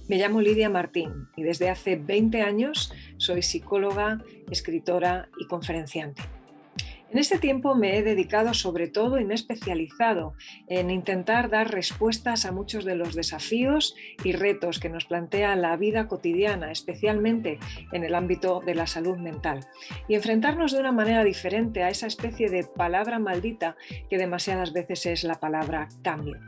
Me llamo Lidia Martín y desde hace 20 años soy psicóloga, escritora y conferenciante. En este tiempo me he dedicado sobre todo y me he especializado en intentar dar respuestas a muchos de los desafíos y retos que nos plantea la vida cotidiana, especialmente en el ámbito de la salud mental, y enfrentarnos de una manera diferente a esa especie de palabra maldita que demasiadas veces es la palabra cambio.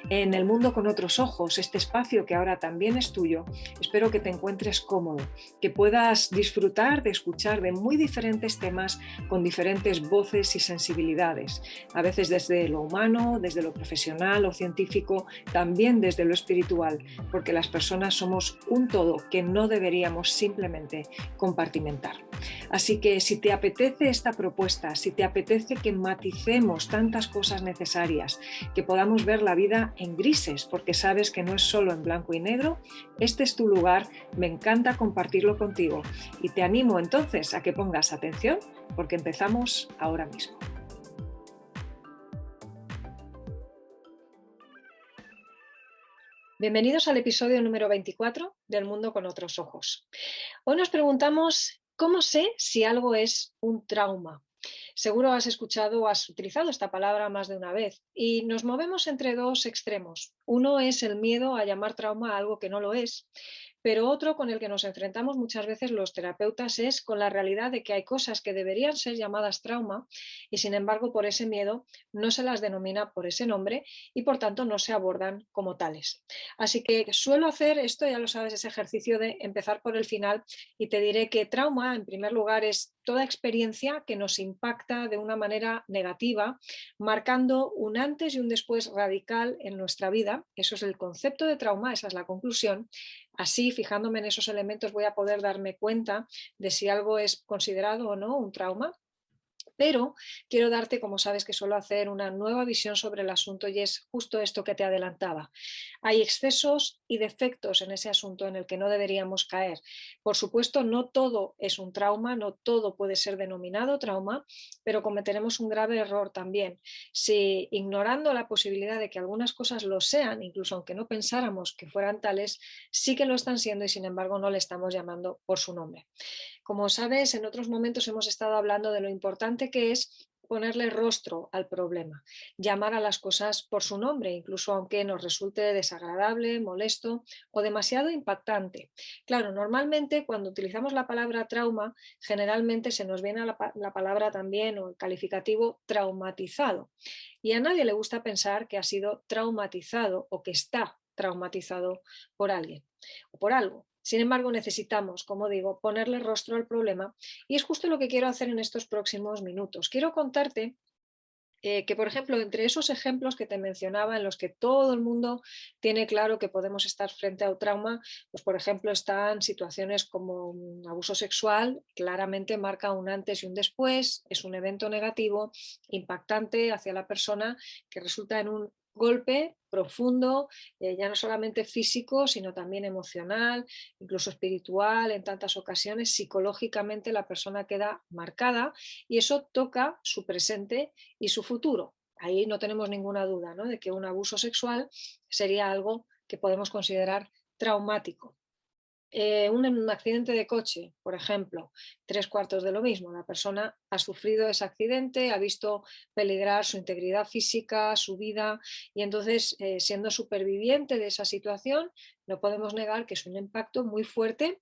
En El mundo con otros ojos, este espacio que ahora también es tuyo, espero que te encuentres cómodo, que puedas disfrutar de escuchar de muy diferentes temas con diferentes voces y sensibilidades, a veces desde lo humano, desde lo profesional o científico, también desde lo espiritual, porque las personas somos un todo que no deberíamos simplemente compartimentar. Así que si te apetece esta propuesta, si te apetece que maticemos tantas cosas necesarias, que podamos ver la vida en grises, porque sabes que no es solo en blanco y negro, este es tu lugar, me encanta compartirlo contigo y te animo entonces a que pongas atención porque empezamos ahora mismo. Bienvenidos al episodio número 24 del Mundo con otros ojos. Hoy nos preguntamos, ¿cómo sé si algo es un trauma? Seguro has escuchado o has utilizado esta palabra más de una vez y nos movemos entre dos extremos. Uno es el miedo a llamar trauma a algo que no lo es, pero otro con el que nos enfrentamos muchas veces los terapeutas es con la realidad de que hay cosas que deberían ser llamadas trauma y sin embargo por ese miedo no se las denomina por ese nombre y por tanto no se abordan como tales. Así que suelo hacer esto, ya lo sabes, ese ejercicio de empezar por el final y te diré que trauma en primer lugar es toda experiencia que nos impacta de una manera negativa, marcando un antes y un después radical en nuestra vida. Eso es el concepto de trauma, esa es la conclusión. Así, fijándome en esos elementos, voy a poder darme cuenta de si algo es considerado o no un trauma. Pero quiero darte, como sabes que suelo hacer, una nueva visión sobre el asunto y es justo esto que te adelantaba. Hay excesos y defectos en ese asunto en el que no deberíamos caer. Por supuesto, no todo es un trauma, no todo puede ser denominado trauma, pero cometeremos un grave error también. Si ignorando la posibilidad de que algunas cosas lo sean, incluso aunque no pensáramos que fueran tales, sí que lo están siendo y sin embargo no le estamos llamando por su nombre. Como sabes, en otros momentos hemos estado hablando de lo importante que es ponerle rostro al problema, llamar a las cosas por su nombre, incluso aunque nos resulte desagradable, molesto o demasiado impactante. Claro, normalmente cuando utilizamos la palabra trauma, generalmente se nos viene a la palabra también o el calificativo traumatizado. Y a nadie le gusta pensar que ha sido traumatizado o que está traumatizado por alguien o por algo. Sin embargo, necesitamos, como digo, ponerle rostro al problema y es justo lo que quiero hacer en estos próximos minutos. Quiero contarte que, por ejemplo, entre esos ejemplos que te mencionaba en los que todo el mundo tiene claro que podemos estar frente a un trauma, pues por ejemplo están situaciones como un abuso sexual, claramente marca un antes y un después, es un evento negativo, impactante hacia la persona que resulta en un golpe profundo, ya no solamente físico, sino también emocional, incluso espiritual, en tantas ocasiones, psicológicamente la persona queda marcada y eso toca su presente y su futuro. Ahí no tenemos ninguna duda, ¿no?, de que un abuso sexual sería algo que podemos considerar traumático. Un accidente de coche, por ejemplo, tres cuartos de lo mismo. La persona ha sufrido ese accidente, ha visto peligrar su integridad física, su vida, y entonces, siendo superviviente de esa situación, no podemos negar que es un impacto muy fuerte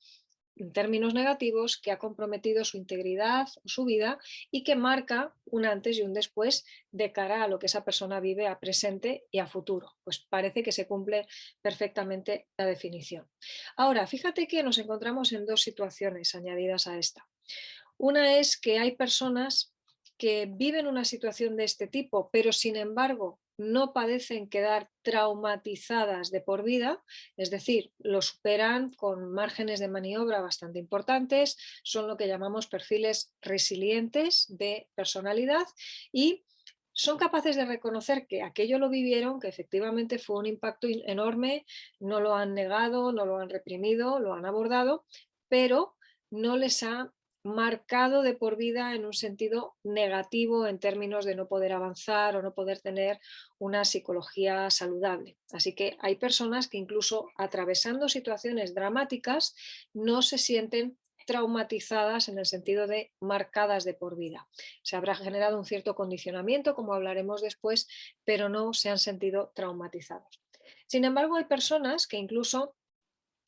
en términos negativos que ha comprometido su integridad, su vida y que marca un antes y un después de cara a lo que esa persona vive a presente y a futuro. Pues parece que se cumple perfectamente la definición. Ahora, fíjate que nos encontramos en dos situaciones añadidas a esta. Una es que hay personas que viven una situación de este tipo, pero sin embargo no padecen quedar traumatizadas de por vida, es decir, lo superan con márgenes de maniobra bastante importantes, son lo que llamamos perfiles resilientes de personalidad y son capaces de reconocer que aquello lo vivieron, que efectivamente fue un impacto enorme, no lo han negado, no lo han reprimido, lo han abordado, pero no les ha marcado de por vida en un sentido negativo en términos de no poder avanzar o no poder tener una psicología saludable. Así que hay personas que incluso atravesando situaciones dramáticas no se sienten traumatizadas en el sentido de marcadas de por vida. Se habrá generado un cierto condicionamiento, como hablaremos después, pero no se han sentido traumatizados. Sin embargo, hay personas que incluso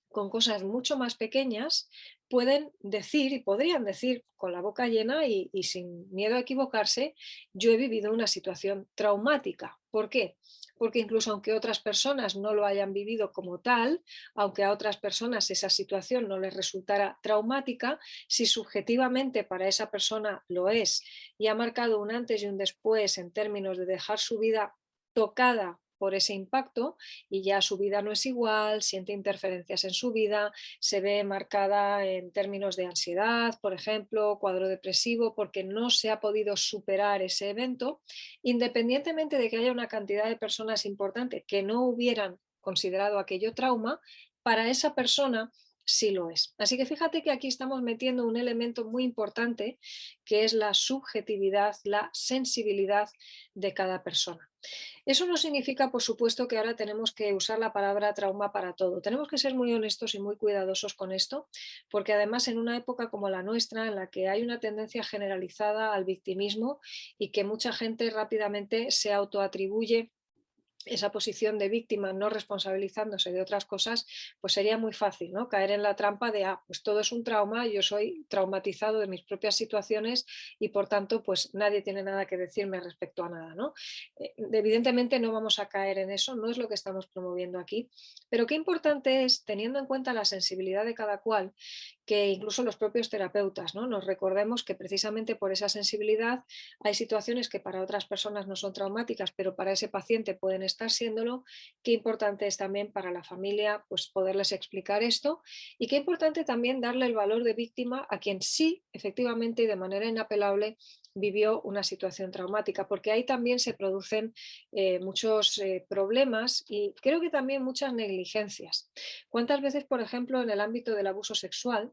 con cosas mucho más pequeñas pueden decir y podrían decir con la boca llena y sin miedo a equivocarse, yo he vivido una situación traumática. ¿Por qué? Porque incluso aunque otras personas no lo hayan vivido como tal, aunque a otras personas esa situación no les resultara traumática, si subjetivamente para esa persona lo es y ha marcado un antes y un después en términos de dejar su vida tocada por ese impacto y ya su vida no es igual, siente interferencias en su vida, se ve marcada en términos de ansiedad, por ejemplo, cuadro depresivo, porque no se ha podido superar ese evento, independientemente de que haya una cantidad de personas importante que no hubieran considerado aquello trauma, para esa persona sí lo es. Así que fíjate que aquí estamos metiendo un elemento muy importante que es la subjetividad, la sensibilidad de cada persona. Eso no significa, por supuesto, que ahora tenemos que usar la palabra trauma para todo. Tenemos que ser muy honestos y muy cuidadosos con esto, porque además en una época como la nuestra, en la que hay una tendencia generalizada al victimismo y que mucha gente rápidamente se autoatribuye esa posición de víctima no responsabilizándose de otras cosas, pues sería muy fácil, ¿no? Caer en la trampa de, pues todo es un trauma, yo soy traumatizado de mis propias situaciones y por tanto, pues nadie tiene nada que decirme respecto a nada, ¿no? Evidentemente no vamos a caer en eso, no es lo que estamos promoviendo aquí, pero qué importante es, teniendo en cuenta la sensibilidad de cada cual, que incluso los propios terapeutas, ¿no? Nos recordemos que precisamente por esa sensibilidad hay situaciones que para otras personas no son traumáticas, pero para ese paciente pueden estar siéndolo. Qué importante es también para la familia pues, poderles explicar esto y qué importante también darle el valor de víctima a quien sí, efectivamente y de manera inapelable vivió una situación traumática, porque ahí también se producen muchos problemas y creo que también muchas negligencias. ¿Cuántas veces, por ejemplo, en el ámbito del abuso sexual,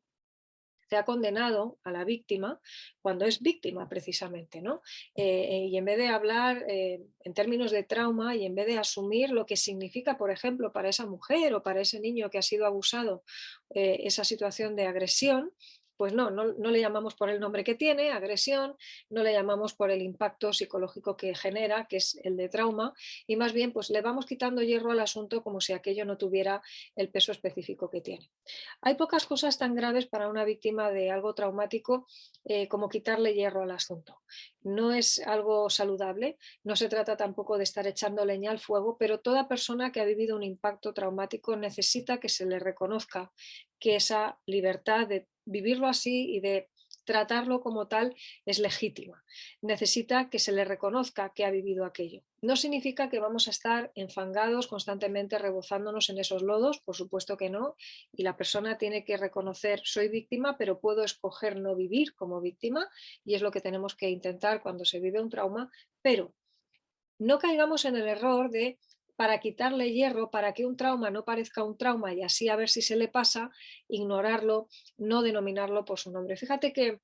se ha condenado a la víctima cuando es víctima precisamente, ¿no? Y en vez de hablar en términos de trauma y en vez de asumir lo que significa, por ejemplo, para esa mujer o para ese niño que ha sido abusado esa situación de agresión, pues no le llamamos por el nombre que tiene, agresión, no le llamamos por el impacto psicológico que genera, que es el de trauma, y más bien pues le vamos quitando hierro al asunto como si aquello no tuviera el peso específico que tiene. Hay pocas cosas tan graves para una víctima de algo traumático como quitarle hierro al asunto. No es algo saludable, no se trata tampoco de estar echando leña al fuego, pero toda persona que ha vivido un impacto traumático necesita que se le reconozca que esa libertad de vivirlo así y de tratarlo como tal es legítima. Necesita que se le reconozca que ha vivido aquello. No significa que vamos a estar enfangados constantemente rebozándonos en esos lodos, por supuesto que no, y la persona tiene que reconocer soy víctima, pero puedo escoger no vivir como víctima y es lo que tenemos que intentar cuando se vive un trauma, pero no caigamos en el error de para quitarle hierro, para que un trauma no parezca un trauma y así a ver si se le pasa, ignorarlo, no denominarlo por su nombre. Fíjate que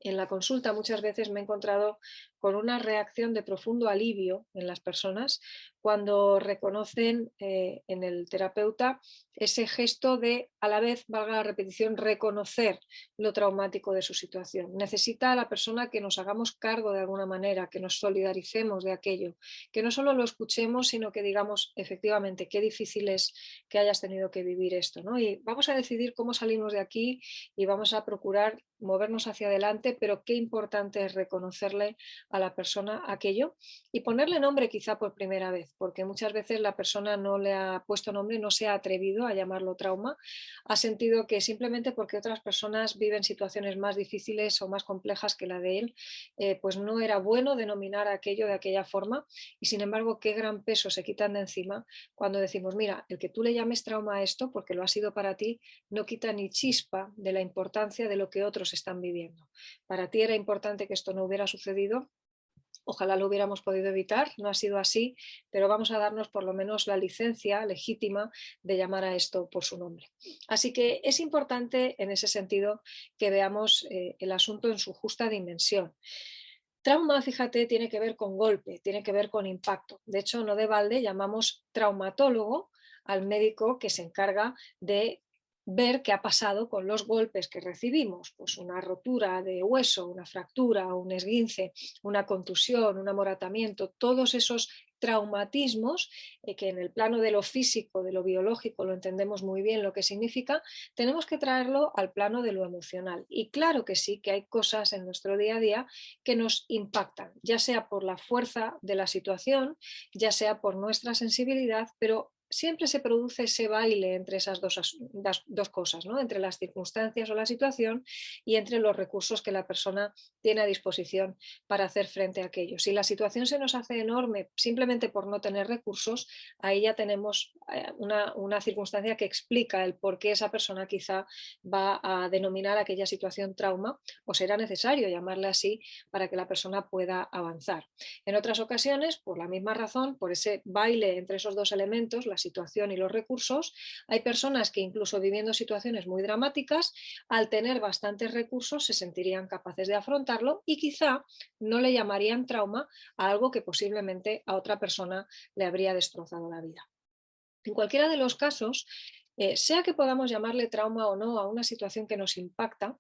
en la consulta muchas veces me he encontrado con una reacción de profundo alivio en las personas cuando reconocen en el terapeuta ese gesto de, a la vez, valga la repetición, reconocer lo traumático de su situación. Necesita a la persona que nos hagamos cargo de alguna manera, que nos solidaricemos de aquello, que no solo lo escuchemos, sino que digamos, efectivamente, qué difícil es que hayas tenido que vivir esto, ¿no? Y vamos a decidir cómo salimos de aquí y vamos a procurar movernos hacia adelante, pero qué importante es reconocerle a la persona aquello y ponerle nombre quizá por primera vez, porque muchas veces la persona no le ha puesto nombre, no se ha atrevido a llamarlo trauma, ha sentido que simplemente porque otras personas viven situaciones más difíciles o más complejas que la de él, pues no era bueno denominar aquello de aquella forma y sin embargo qué gran peso se quitan de encima cuando decimos, mira, el que tú le llames trauma a esto, porque lo ha sido para ti, no quita ni chispa de la importancia de lo que otros están viviendo. Para ti era importante que esto no hubiera sucedido Ojalá lo hubiéramos podido evitar, no ha sido así, pero vamos a darnos por lo menos la licencia legítima de llamar a esto por su nombre. Así que es importante en ese sentido que veamos el asunto en su justa dimensión. Trauma, fíjate, tiene que ver con golpe, tiene que ver con impacto. De hecho, no de balde llamamos traumatólogo al médico que se encarga de ver qué ha pasado con los golpes que recibimos, pues una rotura de hueso, una fractura, un esguince, una contusión, un amoratamiento, todos esos traumatismos que en el plano de lo físico, de lo biológico, lo entendemos muy bien lo que significa, tenemos que traerlo al plano de lo emocional. Y claro que sí, que hay cosas en nuestro día a día que nos impactan, ya sea por la fuerza de la situación, ya sea por nuestra sensibilidad, pero siempre se produce ese baile entre esas dos cosas, ¿no? Entre las circunstancias o la situación y entre los recursos que la persona tiene a disposición para hacer frente a aquello. Si la situación se nos hace enorme simplemente por no tener recursos, ahí ya tenemos una circunstancia que explica el por qué esa persona quizá va a denominar aquella situación trauma o será necesario llamarle así para que la persona pueda avanzar. En otras ocasiones, por la misma razón, por ese baile entre esos dos elementos, la situación y los recursos, hay personas que incluso viviendo situaciones muy dramáticas, al tener bastantes recursos se sentirían capaces de afrontarlo y quizá no le llamarían trauma a algo que posiblemente a otra persona le habría destrozado la vida. En cualquiera de los casos, sea que podamos llamarle trauma o no a una situación que nos impacta,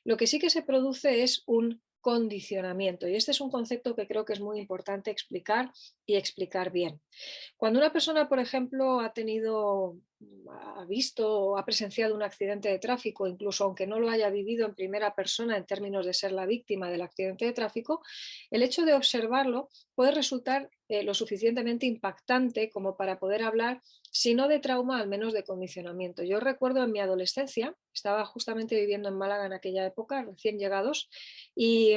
lo que sí que se produce es un condicionamiento. Y este es un concepto que creo que es muy importante explicar y explicar bien. Cuando una persona, por ejemplo, ha visto o ha presenciado un accidente de tráfico, incluso aunque no lo haya vivido en primera persona en términos de ser la víctima del accidente de tráfico, el hecho de observarlo puede resultar lo suficientemente impactante como para poder hablar, si no de trauma, al menos de condicionamiento. Yo recuerdo en mi adolescencia, estaba justamente viviendo en Málaga en aquella época, recién llegados, y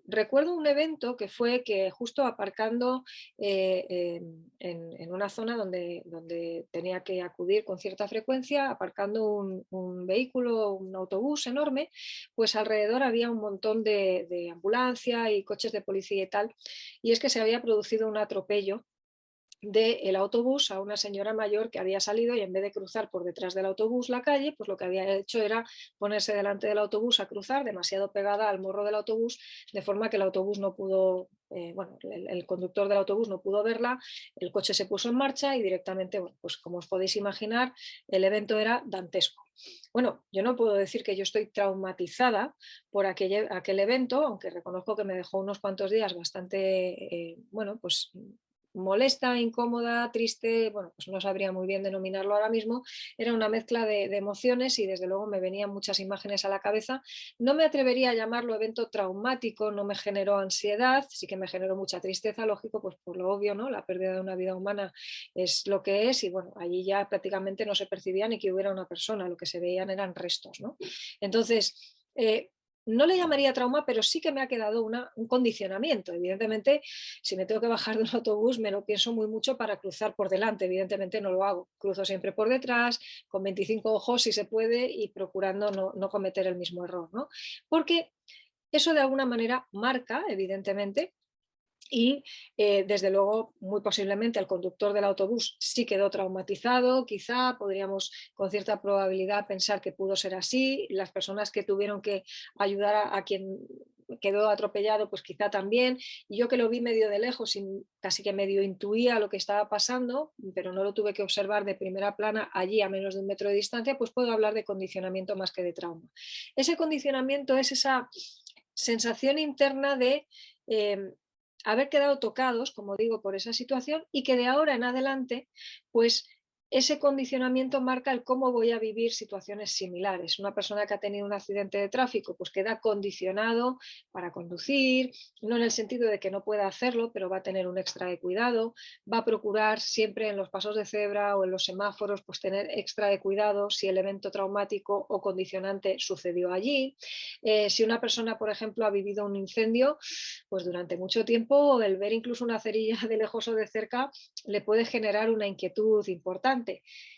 recuerdo un evento que fue que justo aparcando en una zona donde tenía que acudir con cierta frecuencia, aparcando un vehículo, un autobús enorme, pues alrededor había un montón de ambulancia y coches de policía y tal, y es que se había producido un atropello del autobús a una señora mayor que había salido y en vez de cruzar por detrás del autobús la calle, pues lo que había hecho era ponerse delante del autobús a cruzar demasiado pegada al morro del autobús, de forma que el autobús no pudo, bueno, el conductor del autobús no pudo verla, el coche se puso en marcha y directamente, bueno, pues como os podéis imaginar, el evento era dantesco. Bueno, yo no puedo decir que yo estoy traumatizada por aquel evento, aunque reconozco que me dejó unos cuantos días bastante, bueno, pues molesta, incómoda, triste, bueno, pues no sabría muy bien denominarlo ahora mismo, era una mezcla de emociones y desde luego me venían muchas imágenes a la cabeza. No me atrevería a llamarlo evento traumático, no me generó ansiedad, sí que me generó mucha tristeza, lógico, pues por lo obvio, ¿no? La pérdida de una vida humana es lo que es y bueno, allí ya prácticamente no se percibía ni que hubiera una persona, lo que se veían eran restos, ¿no? Entonces, no le llamaría trauma, pero sí que me ha quedado un condicionamiento. Evidentemente, si me tengo que bajar de un autobús, me lo pienso muy mucho para cruzar por delante. Evidentemente no lo hago. Cruzo siempre por detrás, con 25 ojos si se puede y procurando no cometer el mismo error, ¿no? Porque eso de alguna manera marca, evidentemente, y desde luego muy posiblemente el conductor del autobús sí quedó traumatizado, quizá podríamos con cierta probabilidad pensar que pudo ser así, las personas que tuvieron que ayudar a quien quedó atropellado pues quizá también, y yo que lo vi medio de lejos y casi que medio intuía lo que estaba pasando, pero no lo tuve que observar de primera plana allí a menos de 1 metro de distancia, pues puedo hablar de condicionamiento más que de trauma. Ese condicionamiento es esa sensación interna de haber quedado tocados, como digo, por esa situación y que de ahora en adelante, pues ese condicionamiento marca el cómo voy a vivir situaciones similares. Una persona que ha tenido un accidente de tráfico, pues queda condicionado para conducir, no en el sentido de que no pueda hacerlo, pero va a tener un extra de cuidado, va a procurar siempre en los pasos de cebra o en los semáforos, pues tener extra de cuidado si el evento traumático o condicionante sucedió allí. Si una persona, por ejemplo, ha vivido un incendio, pues durante mucho tiempo el ver incluso una cerilla de lejos o de cerca le puede generar una inquietud importante.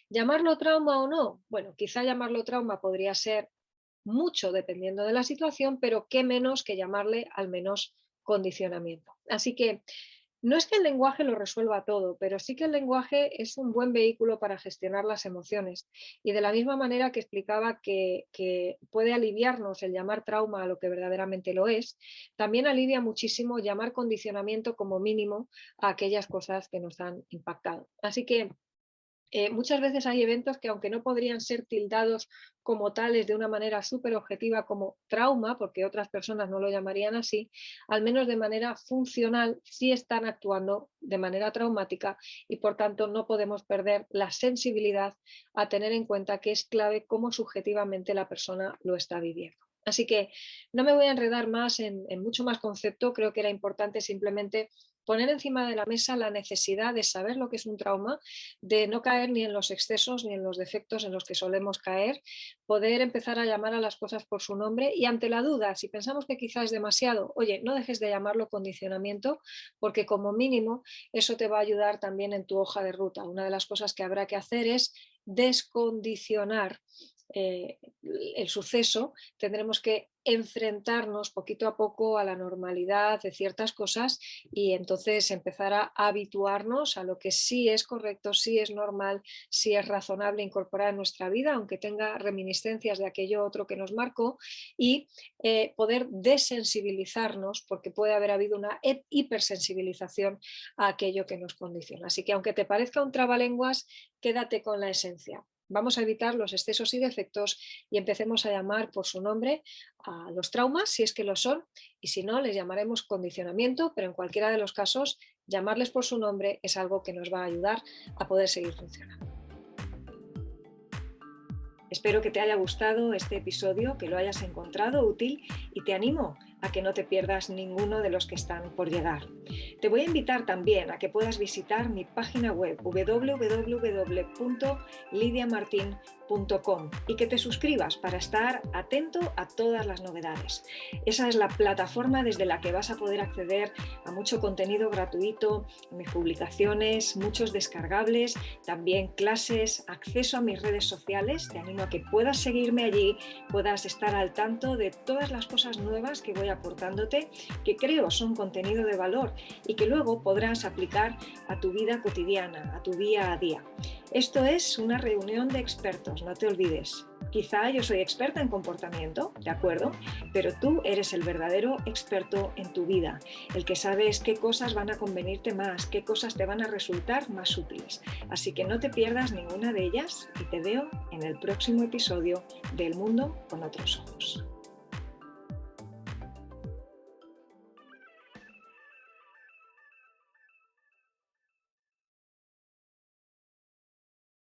¿Llamarlo trauma o no? Bueno, quizá llamarlo trauma podría ser mucho dependiendo de la situación, pero qué menos que llamarle al menos condicionamiento. Así que no es que el lenguaje lo resuelva todo, pero sí que el lenguaje es un buen vehículo para gestionar las emociones. Y de la misma manera que explicaba que puede aliviarnos el llamar trauma a lo que verdaderamente lo es, también alivia muchísimo llamar condicionamiento como mínimo a aquellas cosas que nos han impactado. Así que muchas veces hay eventos que, aunque no podrían ser tildados como tales de una manera súper objetiva como trauma, porque otras personas no lo llamarían así, al menos de manera funcional sí están actuando de manera traumática y por tanto no podemos perder la sensibilidad a tener en cuenta que es clave cómo subjetivamente la persona lo está viviendo. Así que no me voy a enredar más en mucho más concepto, creo que era importante simplemente poner encima de la mesa la necesidad de saber lo que es un trauma, de no caer ni en los excesos ni en los defectos en los que solemos caer, poder empezar a llamar a las cosas por su nombre y ante la duda, si pensamos que quizás es demasiado, oye, no dejes de llamarlo condicionamiento porque como mínimo eso te va a ayudar también en tu hoja de ruta. Una de las cosas que habrá que hacer es descondicionar el suceso, tendremos que enfrentarnos poquito a poco a la normalidad de ciertas cosas y entonces empezar a habituarnos a lo que sí es correcto, sí es normal, sí es razonable incorporar en nuestra vida, aunque tenga reminiscencias de aquello otro que nos marcó, y poder desensibilizarnos porque puede haber habido una hipersensibilización a aquello que nos condiciona. Así que aunque te parezca un trabalenguas, quédate con la esencia. Vamos a evitar los excesos y defectos y empecemos a llamar por su nombre a los traumas, si es que lo son, y si no, les llamaremos condicionamiento, pero en cualquiera de los casos, llamarles por su nombre es algo que nos va a ayudar a poder seguir funcionando. Espero que te haya gustado este episodio, que lo hayas encontrado útil y te animo a que no te pierdas ninguno de los que están por llegar. Te voy a invitar también a que puedas visitar mi página web www.lidiamartin.com y que te suscribas para estar atento a todas las novedades. Esa es la plataforma desde la que vas a poder acceder a mucho contenido gratuito, mis publicaciones, muchos descargables, también clases, acceso a mis redes sociales. Te animo a que puedas seguirme allí, puedas estar al tanto de todas las cosas nuevas que voy aportándote, que creo son contenido de valor y que luego podrás aplicar a tu vida cotidiana, a tu día a día. Esto es una reunión de expertos, no te olvides. Quizá yo soy experta en comportamiento, ¿de acuerdo? Pero tú eres el verdadero experto en tu vida, el que sabes qué cosas van a convenirte más, qué cosas te van a resultar más útiles. Así que no te pierdas ninguna de ellas y te veo en el próximo episodio del Mundo con otros ojos.